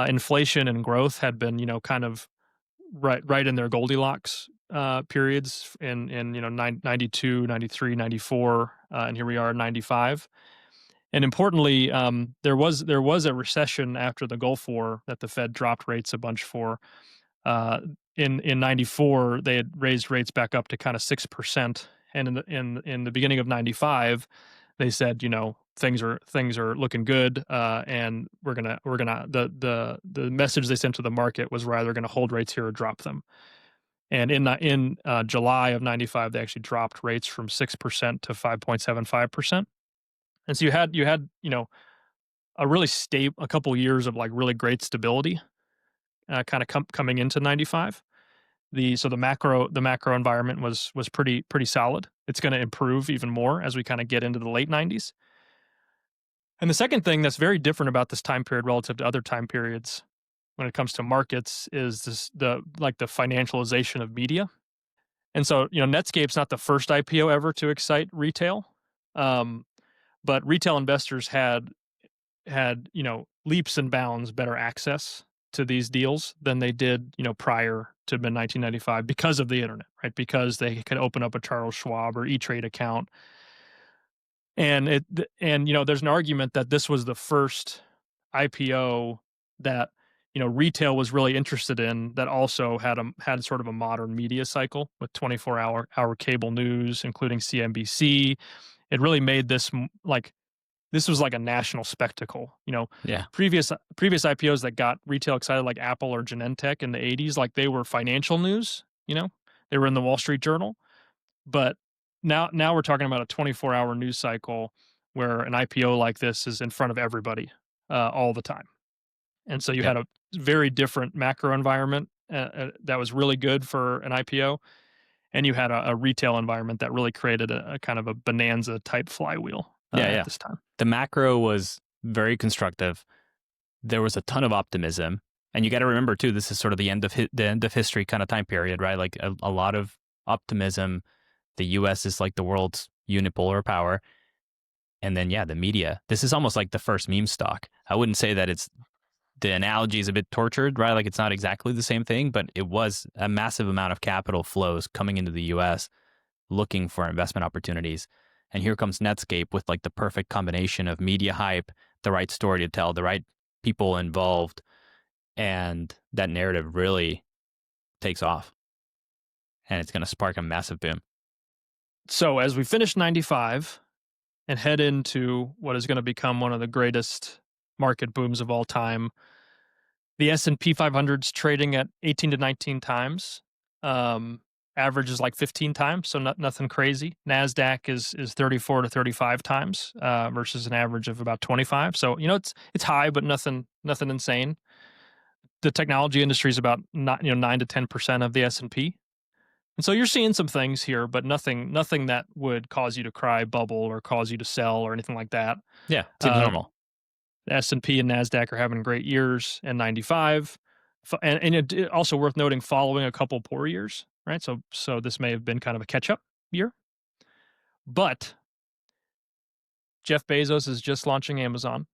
Inflation and growth had been kind of right in their Goldilocks periods in 92, 93, 94, and here we are in 95. And importantly, there was a recession after the Gulf War that the Fed dropped rates a bunch for. Uh, in '94, they had raised rates back up to kind of 6%, and in the beginning of '95, they said, things are looking good, and the message they sent to the market was we're either going to hold rates here or drop them. And in July of '95, they actually dropped rates from 6% to 5.75%. And so you had a couple years of like really great stability, kind of coming into '95. The macro environment was pretty solid. It's going to improve even more as we kind of get into the late '90s. And the second thing that's very different about this time period relative to other time periods when it comes to markets is the financialization of media. And so, Netscape's not the first IPO ever to excite retail, um, but retail investors had leaps and bounds better access to these deals than they did prior to mid 1995 because of the internet, right? Because they could open up a Charles Schwab or E-Trade account, and there's an argument that this was the first IPO that retail was really interested in, that also had sort of a modern media cycle with 24-hour cable news, including CNBC. It really made this was like a national spectacle. Yeah. Previous IPOs that got retail excited, like Apple or Genentech in the '80s, like they were financial news. They were in the Wall Street Journal. But now we're talking about a 24-hour news cycle where an IPO like this is in front of everybody all the time. And so you Yep. had a very different macro environment that was really good for an IPO, and you had a retail environment that really created a kind of a bonanza type flywheel Yeah, at yeah. this time. The macro was very constructive. There was a ton of optimism, and you got to remember too, this is sort of the end of history kind of time period, right? Like a lot of optimism. The U.S. is like the world's unipolar power, and then the media. This is almost like the first meme stock. I wouldn't say that the analogy is a bit tortured, right? Like it's not exactly the same thing, but it was a massive amount of capital flows coming into the U.S. looking for investment opportunities. And here comes Netscape with like the perfect combination of media hype, the right story to tell, the right people involved, and that narrative really takes off. And it's going to spark a massive boom. So as we finish '95 and head into what is going to become one of the greatest market booms of all time, the S&P 500's trading at 18 to 19 times. Average is like 15 times, so nothing crazy. Nasdaq is 34 to 35 times versus an average of about 25. So it's high, but nothing insane. The technology industry is about 9 to 10% of the S&P. And so you're seeing some things here, but nothing that would cause you to cry, bubble, or cause you to sell or anything like that. Yeah, seems Uh, normal. the S&P and Nasdaq are having great years in '95, and also worth noting, following a couple poor years, right? So this may have been kind of a catch up year, but Jeff Bezos is just launching Amazon.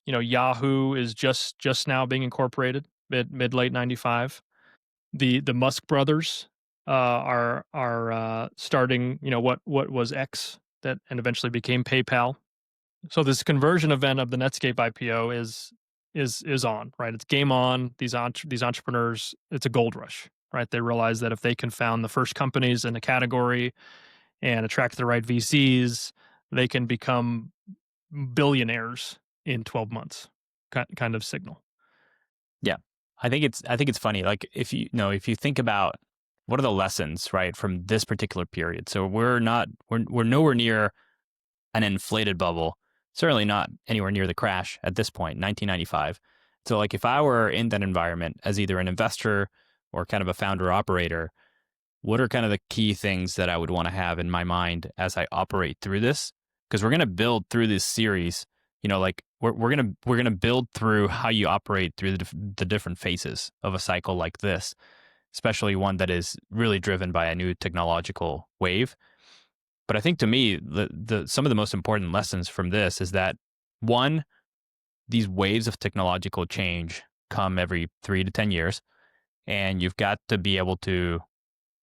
Yahoo is just now being incorporated mid late '95. The Musk brothers are starting, what was X that and eventually became PayPal. So this conversion event of the Netscape IPO is on, right? It's game on. These entrepreneurs, it's a gold rush, right? They realize that if they can found the first companies in a category and attract the right VCs, they can become billionaires in 12 months. Kind of signal. Yeah. I think it's funny. Like if you think about what are the lessons, right, from this particular period. So we're nowhere near an inflated bubble. Certainly not anywhere near the crash at this point, 1995. So like if I were in that environment as either an investor or kind of a founder operator, what are kind of the key things that I would want to have in my mind as I operate through this? Because we're going to build through this series, like we're gonna build through how you operate through the different phases of a cycle like this, especially one that is really driven by a new technological wave. But I think to me, the some of the most important lessons from this is that one, these waves of technological change come every 3 to 10 years, and you've got to be able to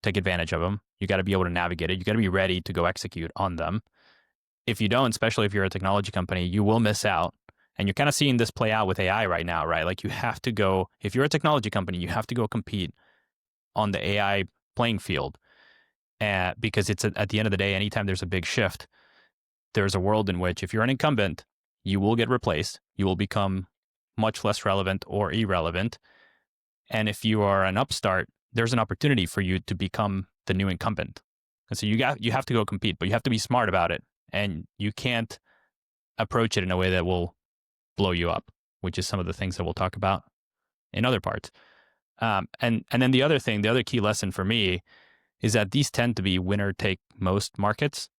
take advantage of them. You got to be able to navigate it. You got to be ready to go execute on them. If you don't, especially if you're a technology company, you will miss out. And you're kind of seeing this play out with AI right now, right? Like you have to go, if you're a technology company, you have to go compete on the AI playing field. Because at the end of the day, anytime there's a big shift, there's a world in which if you're an incumbent, you will get replaced. You will become much less relevant or irrelevant. And if you are an upstart, there's an opportunity for you to become the new incumbent. And so you have to go compete, but you have to be smart about it. And you can't approach it in a way that will blow you up, which is some of the things that we'll talk about in other parts. And then the other key lesson for me is that these tend to be winner take most markets.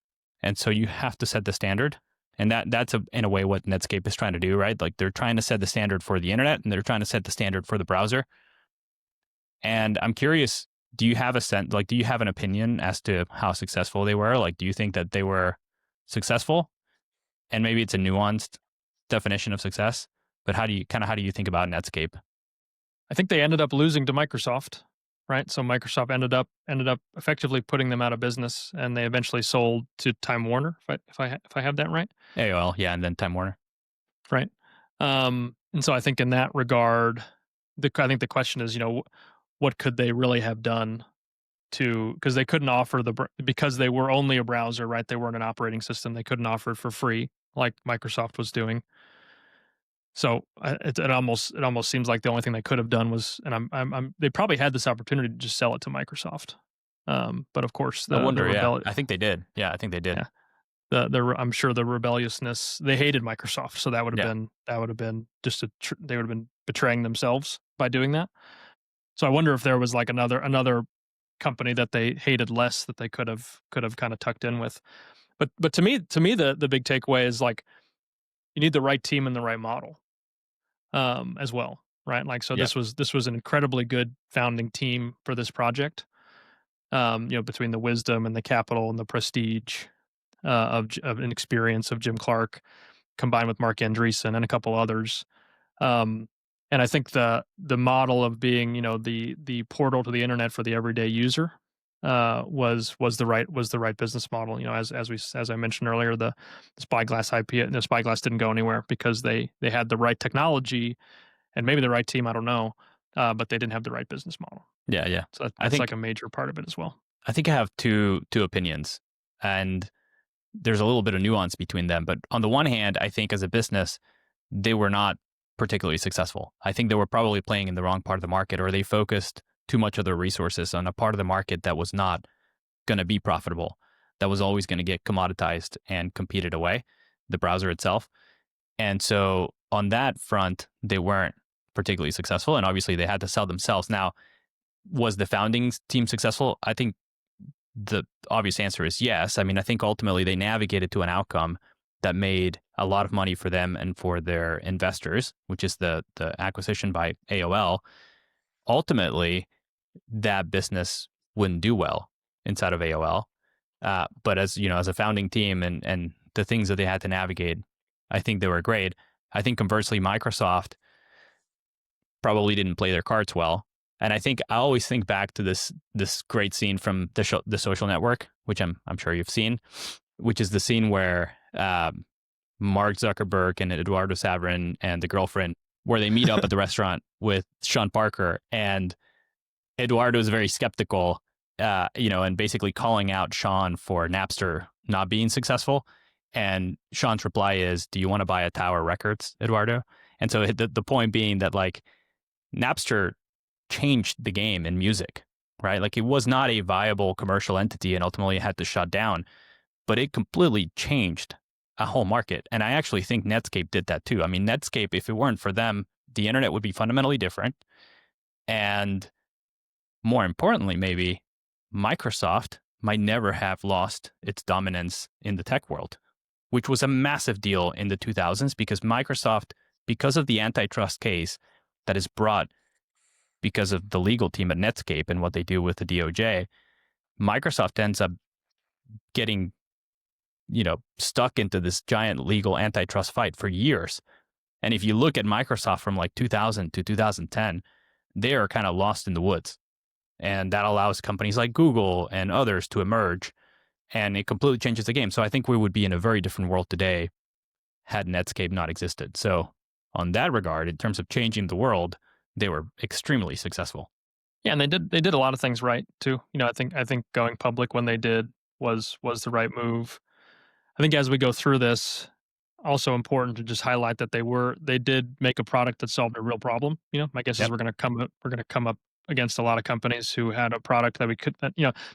And so you have to set the standard. And that's in a way what Netscape is trying to do, right? Like they're trying to set the standard for the internet and they're trying to set the standard for the browser. And I'm curious, do you have an opinion as to how successful they were? Like, do you think that they were successful? And maybe it's a nuanced definition of success, but how do you think about Netscape? I think they ended up losing to Microsoft, right? So Microsoft ended up effectively putting them out of business, and they eventually sold to Time Warner, if I have that right. AOL, yeah, and then Time Warner. Right. And so I think in that regard, I think the question is, what could they really have done because they couldn't offer because they were only a browser, right? They weren't an operating system. They couldn't offer it for free like Microsoft was doing. So it almost seems like the only thing they could have done was, and they probably had this opportunity to just sell it to Microsoft. But of course, I wonder. Yeah, I think they did. Yeah, I think they did. Yeah. I'm sure the rebelliousness, they hated Microsoft, so that would have been just they would have been betraying themselves by doing that. So I wonder if there was like another company that they hated less that they could have kind of tucked in with. But to me the big takeaway is like you need the right team and the right model as well, right? Like so Yep. this was an incredibly good founding team for this project. Between the wisdom and the capital and the prestige of an experience of Jim Clark combined with Marc Andreessen and a couple others. And I think the model of being, the portal to the internet for the everyday user was the right business model. As I mentioned earlier, the Spyglass IP, the Spyglass didn't go anywhere because they had the right technology and maybe the right team. I don't know, but they didn't have the right business model. Yeah, yeah. So that's like a major part of it as well. I think I have two opinions, and there's a little bit of nuance between them. But on the one hand, I think as a business, they were not particularly successful. I think they were probably playing in the wrong part of the market, or they focused too much of their resources on a part of the market that was not going to be profitable, that was always going to get commoditized and competed away, the browser itself. And so on that front, they weren't particularly successful. And obviously they had to sell themselves. Now, Was the founding team successful? I think the obvious answer is yes. I mean, I think ultimately they navigated to an outcome that made a lot of money for them and for their investors, which is the acquisition by AOL. Ultimately, that business wouldn't do well inside of AOL. But as you know, as a founding team and the things that they had to navigate, I think they were great. I think conversely, Microsoft probably didn't play their cards well. And I think I always think back to this great scene from the Social Network, which I'm sure you've seen, which is the scene where Mark Zuckerberg and Eduardo Saverin and the girlfriend, where they meet up at the restaurant with Sean Parker, and Eduardo is very skeptical, and basically calling out Sean for Napster not being successful. And Sean's reply is, "Do you want to buy a Tower Records, Eduardo?" And so the point being that like Napster changed the game in music, right? Like it was not a viable commercial entity and ultimately had to shut down, but it completely changed a whole market. And I actually think Netscape did that too. I mean, Netscape, if it weren't for them, the internet would be fundamentally different. And more importantly, maybe Microsoft might never have lost its dominance in the tech world, which was a massive deal in the 2000s because Microsoft, because of the antitrust case that is brought because of the legal team at Netscape and what they do with the DOJ, Microsoft ends up getting, stuck into this giant legal antitrust fight for years. And if you look at Microsoft from like 2000 to 2010, they are kind of lost in the woods. And that allows companies like Google and others to emerge, and it completely changes the game. So I think we would be in a very different world today had Netscape not existed. So on that regard, in terms of changing the world, they were extremely successful. Yeah, and they did a lot of things right too. I think going public when they did was the right move. I think as we go through this, also important to just highlight that they did make a product that solved a real problem. My guess is Yep. we're going to come up against a lot of companies who had a product that we could,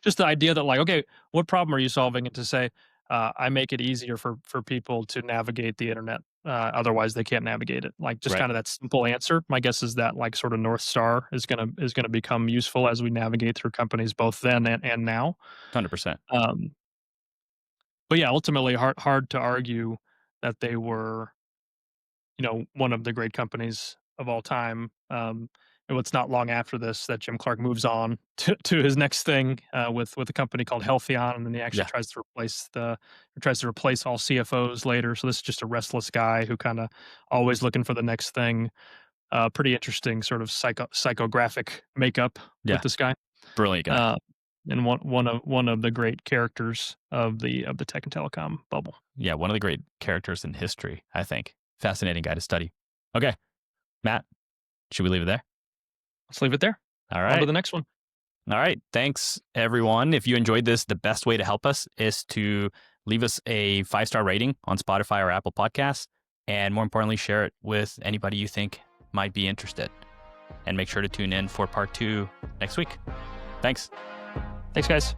just the idea that like, okay, what problem are you solving? And to say, I make it easier for people to navigate the internet. Otherwise, they can't navigate it. Like just Right. kind of that simple answer. My guess is that like sort of North Star is gonna become useful as we navigate through companies both then and now. 100%. Um, but yeah, ultimately, hard to argue that they were one of the great companies of all time. And it's not long after this that Jim Clark moves on to his next thing with a company called Healthion, and then he actually Yeah. tries to replace all CFOs later. So this is just a restless guy who kind of always looking for the next thing. Pretty interesting sort of psychographic makeup with Yeah. this guy. Brilliant guy. And one of the great characters of the tech and telecom bubble. Yeah. One of the great characters in history, I think. Fascinating guy to study. Okay. Matt, should we leave it there? Let's leave it there. All On right. to the next one. All right. Thanks, everyone. If you enjoyed this, the best way to help us is to leave us a 5-star rating on Spotify or Apple Podcasts. And more importantly, share it with anybody you think might be interested. And make sure to tune in for part 2 next week. Thanks. Thanks, guys.